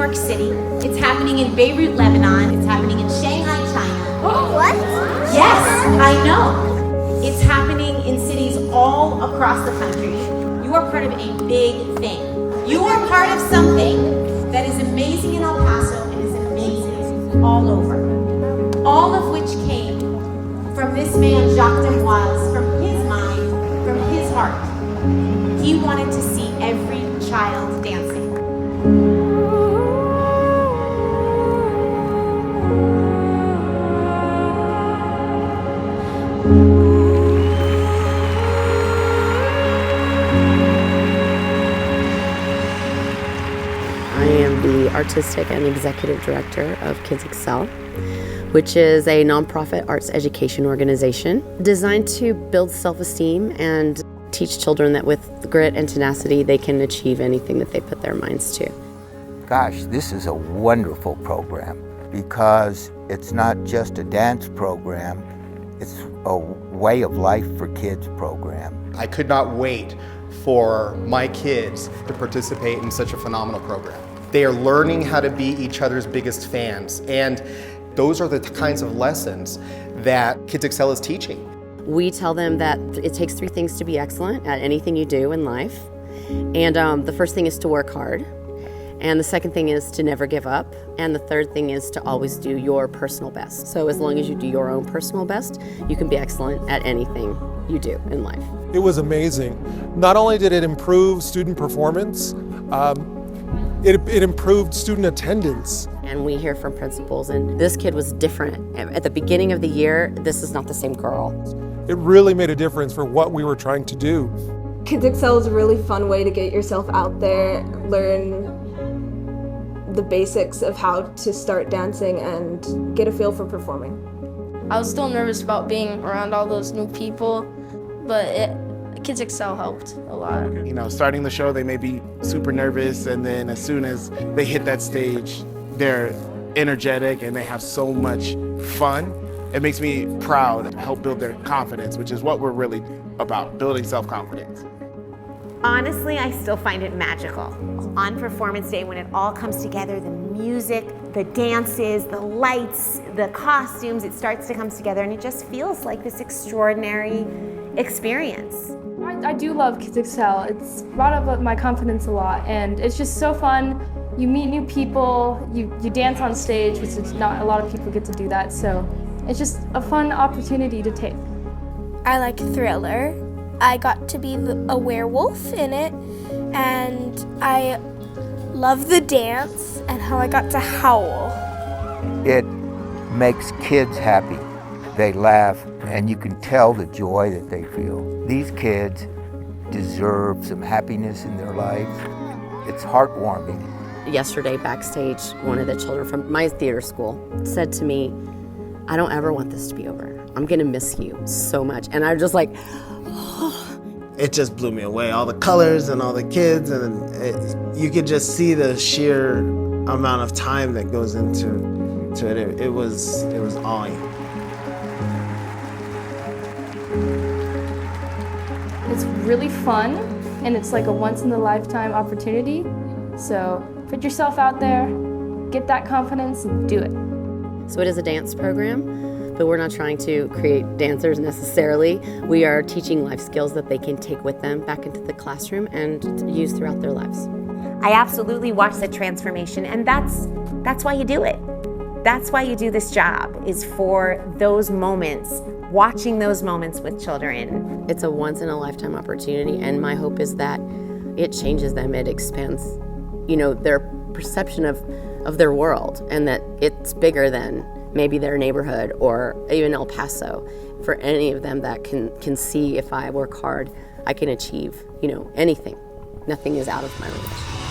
York City. It's happening in Beirut, Lebanon. It's happening in Shanghai, China. What? Yes, I know. It's happening in cities all across the country. You are part of a big thing. You are part of something that is amazing in El Paso and is amazing all over. All of which came from this man, Jacques Demoise, from his mind, from his heart. He wanted to see every child dancing. I am the artistic and executive director of Kids Excel, which is a nonprofit arts education organization designed to build self-esteem and teach children that with grit and tenacity they can achieve anything that they put their minds to. Gosh, this is a wonderful program because it's not just a dance program, it's a way of life for kids program. I could not wait for my kids to participate in such a phenomenal program. They are learning how to be each other's biggest fans, and those are the kinds of lessons that Kids Excel is teaching. We tell them that it takes 3 things to be excellent at anything you do in life. And the first thing is to work hard. And the second thing is to never give up. And the third thing is to always do your personal best. So as long as you do your own personal best, you can be excellent at anything you do in life. It was amazing. Not only did it improve student performance, it improved student attendance. And we hear from principals, and this kid was different. At the beginning of the year, this is not the same girl. It really made a difference for what we were trying to do. Kids Excel is a really fun way to get yourself out there, learn the basics of how to start dancing and get a feel for performing. I was still nervous about being around all those new people, but Kids Excel helped a lot. You know, starting the show, they may be super nervous, and then as soon as they hit that stage, they're energetic and they have so much fun. It makes me proud to help build their confidence, which is what we're really about, building self-confidence. Honestly, I still find it magical. On performance day, when it all comes together, the music, the dances, the lights, the costumes, it starts to come together, and it just feels like this extraordinary experience. I do love Kids Excel. It's brought up my confidence a lot, and it's just so fun. You meet new people, you dance on stage, which is not a lot of people get to do that, so it's just a fun opportunity to take. I like Thriller. I got to be a werewolf in it, and I love the dance and how I got to howl. It makes kids happy. They laugh, and you can tell the joy that they feel. These kids deserve some happiness in their lives. It's heartwarming. Yesterday, backstage, one of the children from my theater school said to me, "I don't ever want this to be over. I'm gonna miss you so much." And I'm just like, It just blew me away. All the colors and all the kids, and you could just see the sheer amount of time that goes into it. It was awing. It's really fun, and it's like a once-in-a-lifetime opportunity. So put yourself out there, get that confidence, and do it. So it is a dance program, but we're not trying to create dancers necessarily. We are teaching life skills that they can take with them back into the classroom and use throughout their lives. I absolutely watch the transformation, and that's why you do it. That's why you do this job, is for those moments, watching those moments with children. It's a once-in-a-lifetime opportunity, and my hope is that it changes them, it expands, their perception of their world, and that it's bigger than maybe their neighborhood or even El Paso. For any of them that can see, if I work hard, I can achieve, anything. Nothing is out of my reach.